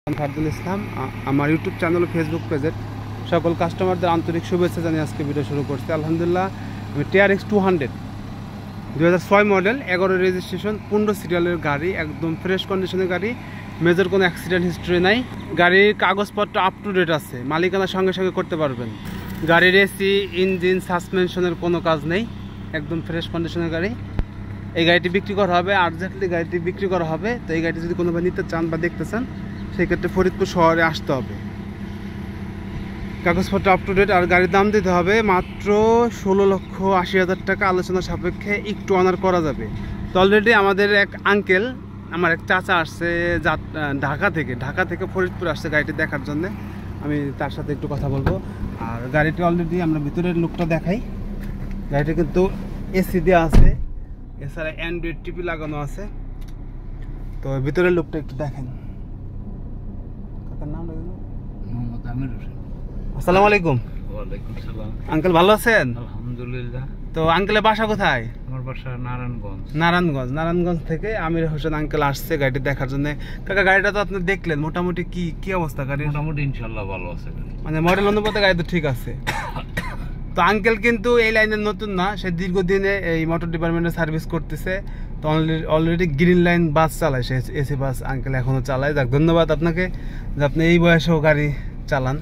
ফারদুল ইসলাম আমার YouTube channel ও Facebook পেজের সকল কাস্টমারদের আন্তরিক শুভেচ্ছা জানিয়ে আজকে ভিডিও শুরু করছি। আলহামদুলিল্লাহ, আমি TRX 200 2006 মডেল, 11 রেজিস্ট্রেশন, 15 সিরিয়ালের গাড়ি, একদম ফ্রেশ কন্ডিশনের গাড়ি, মেজর কোনো অ্যাক্সিডেন্ট হিস্ট্রি নাই। গাড়ির কাগজপত্র আপ টু ডেট আছে, মালিকানা সঙ্গে সঙ্গে করতে পারবেন। গাড়ির এসি, ইঞ্জিন, সাসপেনশনের কোনো কাজ নেই, একদম ফ্রেশ কন্ডিশনের গাড়ি। এই গাড়িটি বিক্রি করা হবে, আর্জেন্টলি গাড়িটি বিক্রি করা হবে। তো এই গাড়িটি যদি কোনোভাবে নিতে চান বা দেখতে চান, সেক্ষেত্রে ফরিদপুর শহরে আসতে হবে। কাগজপত্র আপ টু ডেট, আর গাড়ির দাম দিতে হবে মাত্র 16,80,000 টাকা। আলোচনা সাপেক্ষে একটু অনার করা যাবে। তো অলরেডি আমাদের এক আঙ্কেল, আমার এক চাচা আসছে ঢাকা থেকে ফরিদপুর আসছে গাড়িটি দেখার জন্য। আমি তার সাথে একটু কথা বলবো। আর গাড়িটি অলরেডি আমরা ভিতরের লুকটা দেখাই। গাড়িটি কিন্তু এসি দেওয়া আছে, এছাড়া অ্যান্ড্রয়েড টিভি লাগানো আছে। তো ভিতরের লুকটা একটু দেখেন। আসসালামু আলাইকুম। ওয়ালাইকুম সালাম। আঙ্কেল ভালো আছেন? আলহামদুলিল্লাহ। তো আঙ্কেলের বাসা কোথায়? আমার বাসা নারায়ণগঞ্জ। নারায়ণগঞ্জ থেকে আমির হোসেন আঙ্কেল আসছে গাড়িটি দেখার জন্য। কাকা, গাড়িটা তো আপনি দেখলেন, মোটামুটি কি অবস্থা গাড়ির? মোটামুটি ইনশাআল্লাহ ভালো আছে, মানে মডেল অনুপাতে গাড়ি তো ঠিক আছে। তো আঙ্কেল কিন্তু এই লাইনের নতুন না, সে দীর্ঘদিনে এই মোটর ডিপার্টমেন্টে সার্ভিস করতেছে। তো অলরেডি গ্রিন লাইন বাস চালায়, সে এসি বাস আঙ্কেল এখনও চালায়। যাক, ধন্যবাদ আপনাকে যে আপনি এই বয়সেও গাড়ি চালান।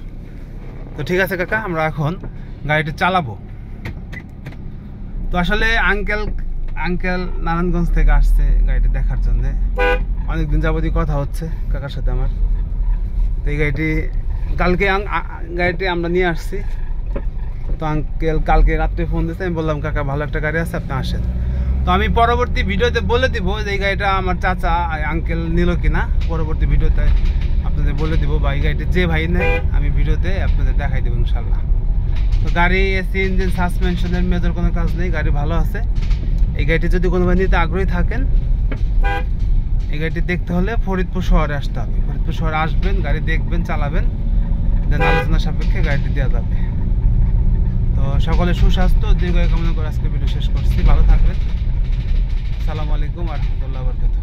তো ঠিক আছে কাকা, আমরা এখন গাড়িটি চালাবো। তো আসলে আঙ্কেল নারায়ণগঞ্জ থেকে আসছে গাড়িটি দেখার জন্যে। অনেকদিন যাবতীয় কথা হচ্ছে কাকার সাথে আমার। তো এই গাড়িটি আমরা নিয়ে আসছি। তো আঙ্কেল কালকে রাত্রে ফোন দিয়েছে, আমি বললাম কাকা ভালো একটা গাড়ি আছে, আপনি আসেন। তো আমি পরবর্তী ভিডিওতে বলে দিব যে এই গাড়িটা আমার চাচা আঙ্কেল নিল কিনা। পরবর্তী ভিডিওতে আপনাদের বলে দিব, বা এই গাড়িটি যে ভাই নেয় আমি ভিডিওতে আপনাদের দেখাই দেবো ইনশাল্লাহ। তো গাড়ি এসি, ইঞ্জিন, সাসপেনশনের মেজর কোনো কাজ নেই, গাড়ি ভালো আছে। এই গাড়িটি যদি কোনো ভাই নিতে আগ্রহী থাকেন, এই গাড়িটি দেখতে হলে ফরিদপুর শহরে আসতে হবে। ফরিদপুর শহরে আসবেন, গাড়ি দেখবেন, চালাবেন, দেন আলোচনা সাপেক্ষে গাড়িটি দেওয়া যাবে। তো সকলে সুস্বাস্থ্য দীর্ঘায়ু কামনা করে আজকে ভিডিও শেষ করছি। ভালো থাকবেন। আসসালামু আলাইকুম ওয়া রাহমাতুল্লাহি ওয়া বারাকাতুহু।